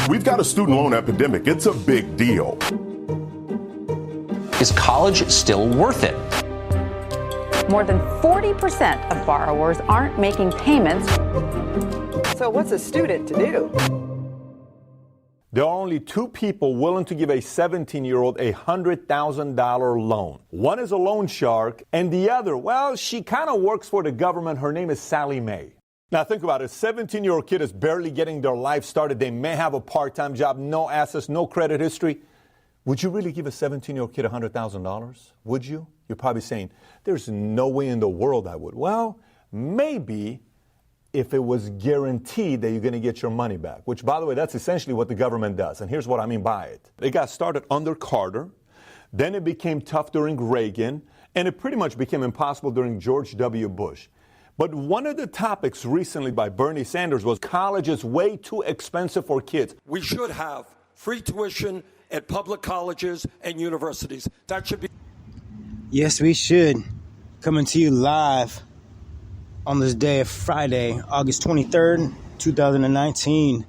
We've got a student loan epidemic. It's a big deal. Is college still worth it? More than 40% of borrowers aren't making payments. So what's a student to do? There are only two people willing to give a 17-year-old a $100,000 loan. One is a loan shark, and the other, well, she kind of works for the government. Her name is Sally Mae. Now think about it. A 17-year-old kid is barely getting their life started. They may have a part-time job, no assets, no credit history. Would you really give a 17-year-old kid $100,000? Would you? You're probably saying, there's no way in the world I would. Well, maybe if it was guaranteed that you're going to get your money back, which, by the way, that's essentially what the government does. And here's what I mean by it. It got started under Carter. Then it became tough during Reagan. And it pretty much became impossible during George W. Bush. But one of the topics recently by Bernie Sanders was college is way too expensive for kids. We should have free tuition at public colleges and universities. That should be. Yes, we should. Coming to you live on this day of Friday, August 23rd, 2019.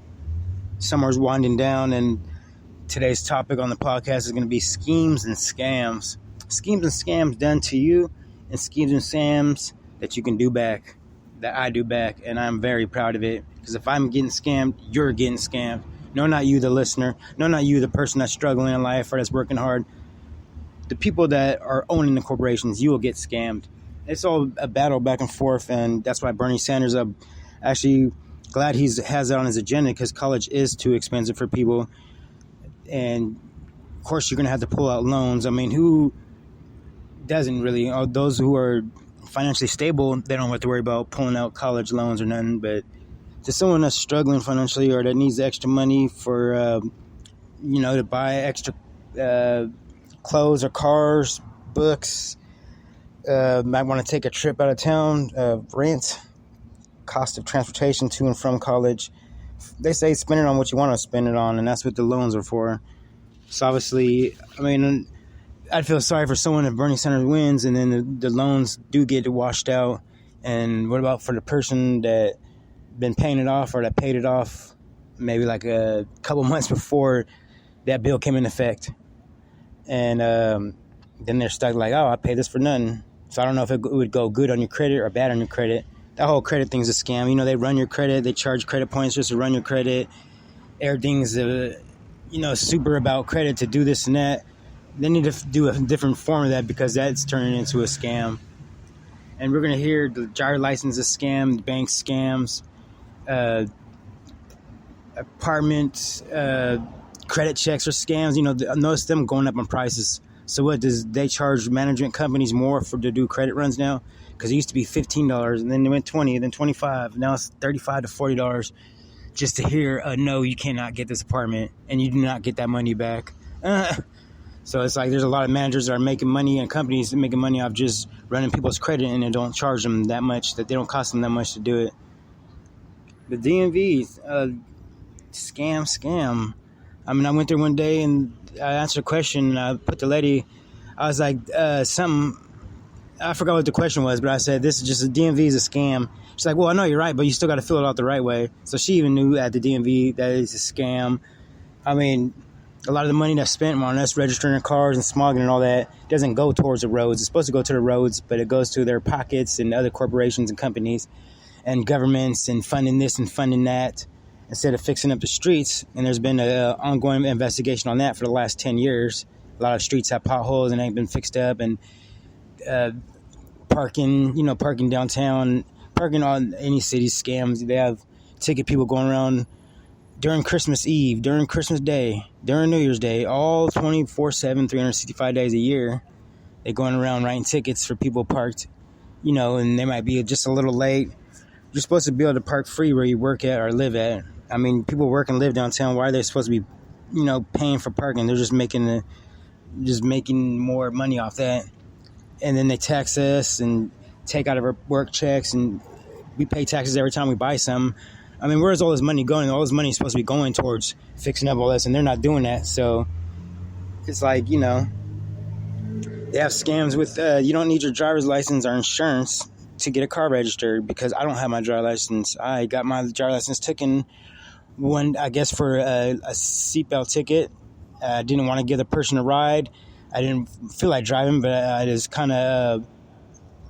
Summer's winding down, and today's topic on the podcast is going to be schemes and scams. Schemes and scams done to you, and schemes and scams that you can do back, that I do back, and I'm very proud of it. Because if I'm getting scammed, you're getting scammed. No, not you, the listener. No, not you, the person that's struggling in life or that's working hard. The people that are owning the corporations, you will get scammed. It's all a battle back and forth, and that's why Bernie Sanders, I'm actually glad he has it on his agenda, because college is too expensive for people. And, of course, you're going to have to pull out loans. I mean, who doesn't really? Those who are financially stable, they don't have to worry about pulling out college loans or nothing. But to someone that's struggling financially or that needs extra money for, to buy extra clothes or cars, books, might want to take a trip out of town, rent, cost of transportation to and from college. They say spend it on what you want to spend it on, and that's what the loans are for. So obviously, I mean, I'd feel sorry for someone if Bernie Sanders wins and then the loans do get washed out. And what about for the person that been paying it off or that paid it off maybe like a couple months before that bill came into effect? And then they're stuck like, oh, I paid this for nothing. So I don't know if it would go good on your credit or bad on your credit. That whole credit thing's a scam. You know, they run your credit. They charge credit points just to run your credit. Everything's, super about credit to do this and that. They need to do a different form of that because that's turning into a scam. And we're going to hear the driver license is scam, bank scams, apartment credit checks are scams. You know, notice them going up in prices. So what, they charge management companies more to do credit runs now? Because it used to be $15, and then it went $20, then $25. Now it's $35 to $40 just to hear, no, you cannot get this apartment, and you do not get that money back. So it's like there's a lot of managers that are making money and companies that are making money off just running people's credit, and they don't charge them that much, that they don't cost them that much to do it. The DMV, scam. I mean, I went there one day and I answered a question, and I put the lady, I was like, I forgot what the question was, but I said, this is just a DMV is a scam. She's like, well, I know you're right, but you still got to fill it out the right way. So she even knew at the DMV that it's a scam. I mean, a lot of the money that's spent on us registering cars and smogging and all that doesn't go towards the roads. It's supposed to go to the roads, but it goes to their pockets and other corporations and companies and governments and funding this and funding that instead of fixing up the streets. And there's been an ongoing investigation on that for the last 10 years. A lot of streets have potholes and ain't been fixed up, and parking downtown, parking on any city scams. They have ticket people going around during Christmas Eve, during Christmas Day, during New Year's Day, all 24/7, 365 days a year. They're going around writing tickets for people parked, and they might be just a little late. You're supposed to be able to park free where you work at or live at. I mean, people work and live downtown. Why are they supposed to be, paying for parking? They're just making more money off that. And then they tax us and take out of our work checks, and we pay taxes every time we buy something. I mean, where's all this money going? All this money is supposed to be going towards fixing up all this, and they're not doing that. So it's like, they have scams with you don't need your driver's license or insurance to get a car registered, because I don't have my driver's license. I got my driver's license taken one, I guess, for a seatbelt ticket. I didn't want to give the person a ride. I didn't feel like driving, but I just kind of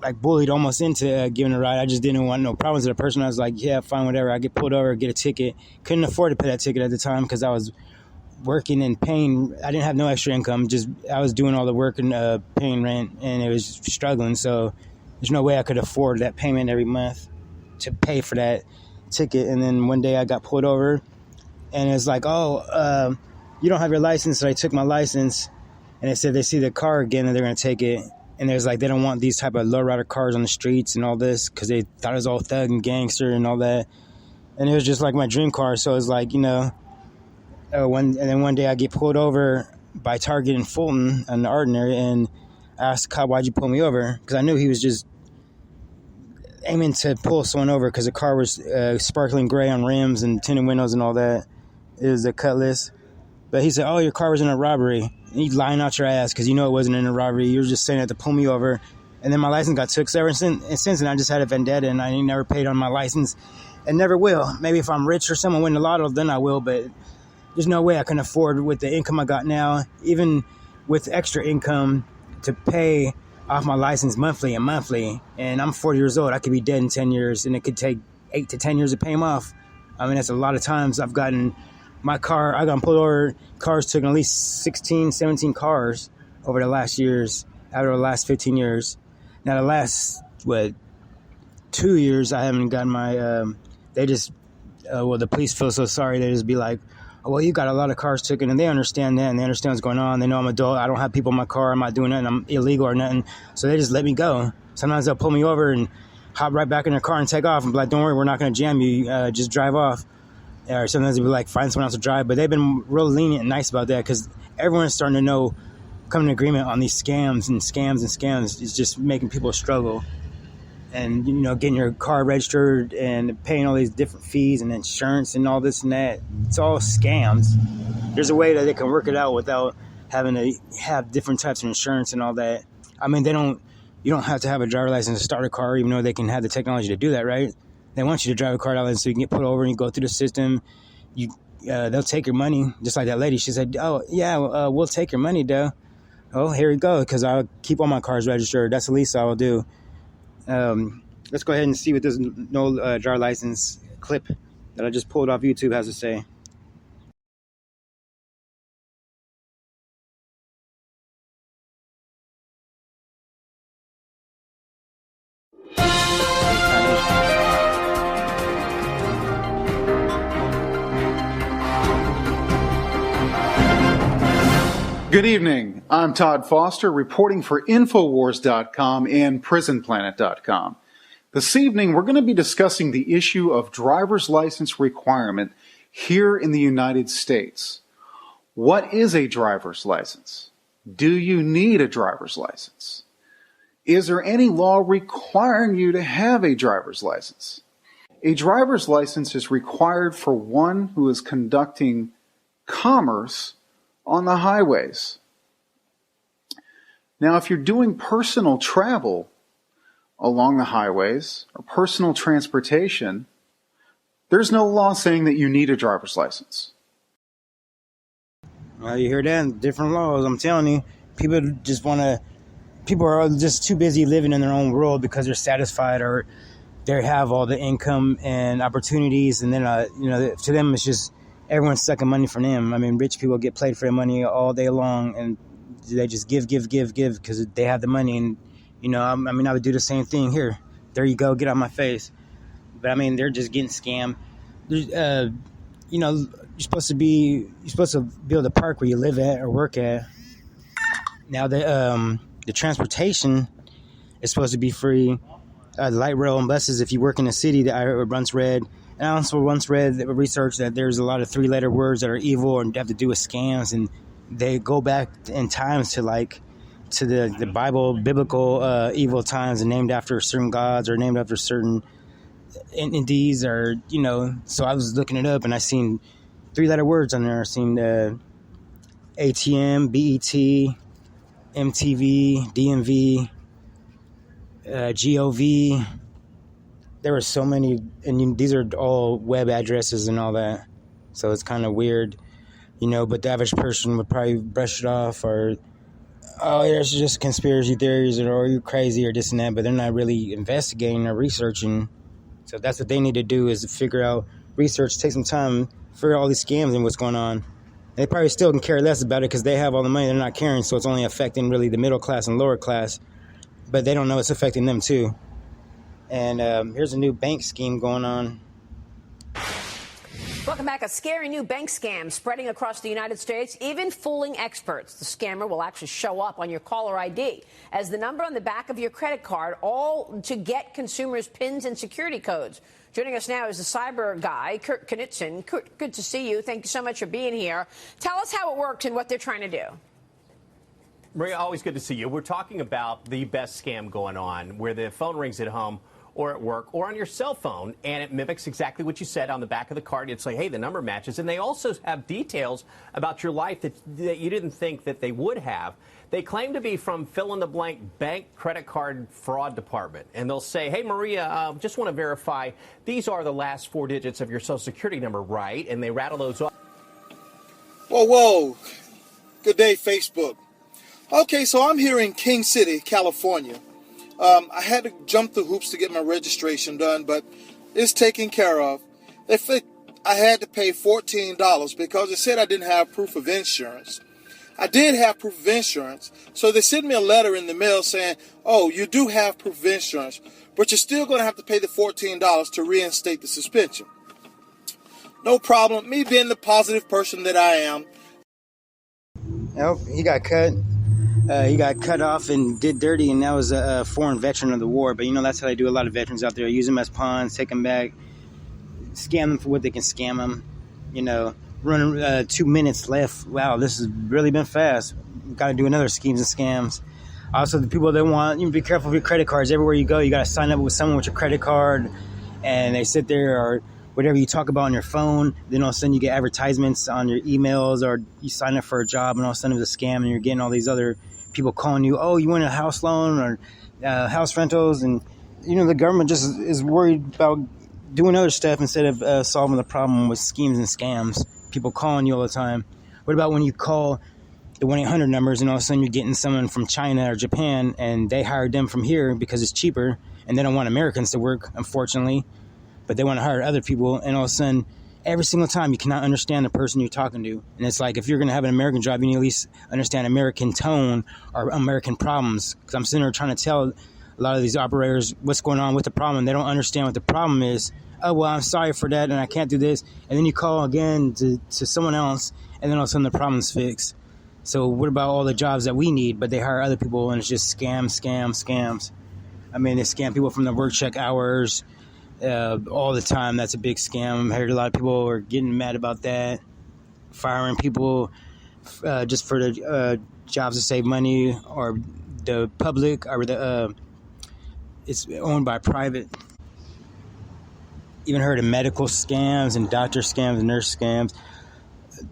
like bullied almost into giving a ride. I just didn't want no problems with the person. I was like, yeah, fine, whatever. I get pulled over, get a ticket. Couldn't afford to pay that ticket at the time because I was working and paying. I didn't have no extra income. Just I was doing all the work and paying rent, and it was struggling. So there's no way I could afford that payment every month to pay for that ticket. And then one day I got pulled over, and it's like, oh, you don't have your license. So I took my license, and they said they see the car again and they're going to take it. And there's like, they don't want these type of lowrider cars on the streets and all this because they thought it was all thug and gangster and all that. And it was just like my dream car. So it was like, you know, and then one day I get pulled over by Target in Fulton in the Ordinary, and I asked the cop, why'd you pull me over? Because I knew he was just aiming to pull someone over because the car was sparkling gray on rims and tinted windows and all that. It was a Cutlass. But he said, oh, your car was in a robbery. And he's lying out your ass because you know it wasn't in a robbery. You were just saying that to pull me over. And then my license got took. So ever since then, I just had a vendetta, and I ain't never paid on my license and never will. Maybe if I'm rich or someone win the lotto, then I will. But there's no way I can afford with the income I got now, even with extra income, to pay off my license monthly. And I'm 40 years old. I could be dead in 10 years, and it could take 8 to 10 years to pay them off. I mean, that's a lot of times I've gotten my car, I got pulled over, cars took at least 16, 17 cars over the last years, out of the last 15 years. Now, the last, 2 years, I haven't gotten my, they just, the police feel so sorry. They just be like, oh, well, you got a lot of cars taken, and they understand that, and they understand what's going on. They know I'm an adult. I don't have people in my car. I'm not doing nothing. I'm illegal or nothing. So they just let me go. Sometimes they'll pull me over and hop right back in their car and take off and be like, don't worry, we're not going to jam you. Just drive off. Or sometimes they'll be like, find someone else to drive. But they've been real lenient and nice about that because everyone's starting to know, come to an agreement on these scams. It's just making people struggle. And, you know, getting your car registered and paying all these different fees and insurance and all this and that. It's all scams. There's a way that they can work it out without having to have different types of insurance and all that. I mean, you don't have to have a driver's license to start a car, even though they can have the technology to do that, right? They want you to drive a car out so you can get pulled over and you go through the system. They'll take your money, just like that lady. She said, oh, yeah, we'll take your money, though. Oh, here we go, because I'll keep all my cars registered. That's the least I will do. Let's go ahead and see what this no driver license clip that I just pulled off YouTube has to say. Good evening. I'm Todd Foster, reporting for Infowars.com and PrisonPlanet.com. This evening, we're going to be discussing the issue of driver's license requirement here in the United States. What is a driver's license? Do you need a driver's license? Is there any law requiring you to have a driver's license? A driver's license is required for one who is conducting commerce on the highways. Now, if you're doing personal travel along the highways or personal transportation, there's no law saying that you need a driver's license. Well, you hear that? Different laws. I'm telling you, people are just too busy living in their own world because they're satisfied or they have all the income and opportunities, and then to them it's just everyone's sucking money from them. I mean, rich people get played for their money all day long, and they just give because they have the money. And, I would do the same thing here. There you go, get out my face. But, I mean, they're just getting scammed. You're supposed to be able to park where you live at or work at. Now, the transportation is supposed to be free. Light rail and buses, if you work in a city that I once read. And I also once read research that there's a lot of three-letter words that are evil and have to do with scams, and they go back in times to the biblical evil times and named after certain gods or named after certain entities or, so I was looking it up and I seen three-letter words on there. I seen ATM, BET, MTV, DMV, GOV. There were so many, and these are all web addresses and all that. So it's kind of weird, but the average person would probably brush it off or, oh, it's just conspiracy theories or you're crazy or this and that, but they're not really investigating or researching. So that's what they need to do is figure out, research, take some time, figure out all these scams and what's going on. They probably still can care less about it because they have all the money. They're not caring, so it's only affecting really the middle class and lower class. But they don't know it's affecting them too. And here's a new bank scheme going on. Welcome back. A scary new bank scam spreading across the United States, even fooling experts. The scammer will actually show up on your caller ID as the number on the back of your credit card, all to get consumers' PINs and security codes. Joining us now is the cyber guy, Kurt Knudsen. Kurt, good to see you. Thank you so much for being here. Tell us how it worked and what they're trying to do. Maria, always good to see you. We're talking about the best scam going on, where the phone rings at home or at work or on your cell phone, and it mimics exactly what you said on the back of the card. It's like, hey, the number matches. And they also have details about your life that you didn't think that they would have. They claim to be from fill-in-the-blank bank credit card fraud department. And they'll say, hey, Maria, just want to verify these are the last 4 digits of your Social Security number, right? And they rattle those off. Whoa. Good day, Facebook. Okay, so I'm here in King City, California. I had to jump through hoops to get my registration done, but it's taken care of. I had to pay $14 because it said I didn't have proof of insurance. I did have proof of insurance, so they sent me a letter in the mail saying, oh, you do have proof of insurance, but you're still going to have to pay the $14 to reinstate the suspension. No problem. Me being the positive person that I am. Nope, he got cut. He got cut off and did dirty, and that was a foreign veteran of the war. But, that's how they do a lot of veterans out there. Use them as pawns, take them back, scam them for what they can scam them, Running 2 minutes left. Wow, this has really been fast. Got to do another schemes and scams. Also, the people that want, be careful of your credit cards. Everywhere you go, you got to sign up with someone with your credit card, and they sit there or whatever you talk about on your phone. Then all of a sudden you get advertisements on your emails, or you sign up for a job, and all of a sudden it's a scam, and you're getting all these other people calling you, oh, you want a house loan or house rentals, and the government just is worried about doing other stuff instead of solving the problem with schemes and scams. People calling you all the time. What about when you call the 1-800 numbers and all of a sudden you're getting someone from China or Japan and they hired them from here because it's cheaper and they don't want Americans to work, unfortunately, but they want to hire other people, and all of a sudden every single time you cannot understand the person you're talking to. And it's like, if you're going to have an American job, you need to at least understand American tone or American problems, because I'm sitting there trying to tell a lot of these operators what's going on with the problem. They don't understand what the problem is. Oh, well, I'm sorry for that, and I can't do this. And then you call again to someone else, and then all of a sudden the problem's fixed. So what about all the jobs that we need, but they hire other people, and it's just scams. I mean, they scam people from the work check hours all the time. That's a big scam. I heard a lot of people are getting mad about that, firing people just for the jobs to save money, or the public, or it's owned by private. Even heard of medical scams and doctor scams and nurse scams.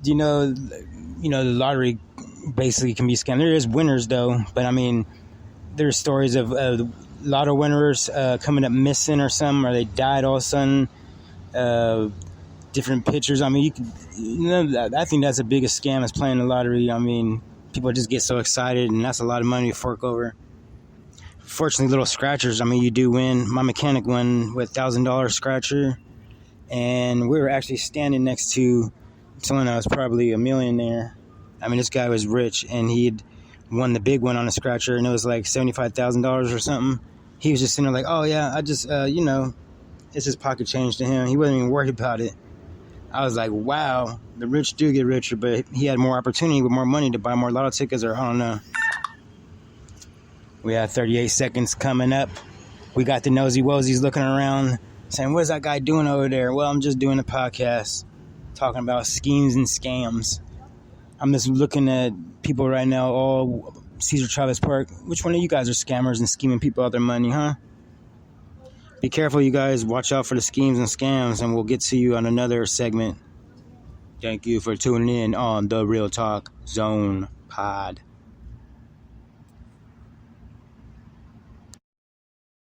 The lottery basically can be scammed. There is winners though, but I mean, there's stories of lotto winners coming up missing or something, or they died all of a sudden. Different pictures. I mean, I think that's the biggest scam is playing the lottery. I mean, people just get so excited, and that's a lot of money to fork over. Fortunately, little scratchers, I mean, you do win. My mechanic won with $1,000 scratcher, and we were actually standing next to someone that was probably a millionaire. I mean, this guy was rich, and he'd won the big one on a scratcher, and it was like $75,000 or something. He was just sitting there like, oh, yeah, I just, it's just pocket change to him. He wasn't even worried about it. I was like, wow, the rich do get richer, but he had more opportunity with more money to buy more lotto tickets, or I don't know. We have 38 seconds coming up. We got the nosy wozies looking around saying, what is that guy doing over there? Well, I'm just doing a podcast talking about schemes and scams. I'm just looking at people right now, all Caesar Chavez Park. Which one of you guys are scammers and scheming people out their money, huh? Be careful, you guys. Watch out for the schemes and scams, and we'll get to you on another segment. Thank you for tuning in on the Real Talk Zone Pod.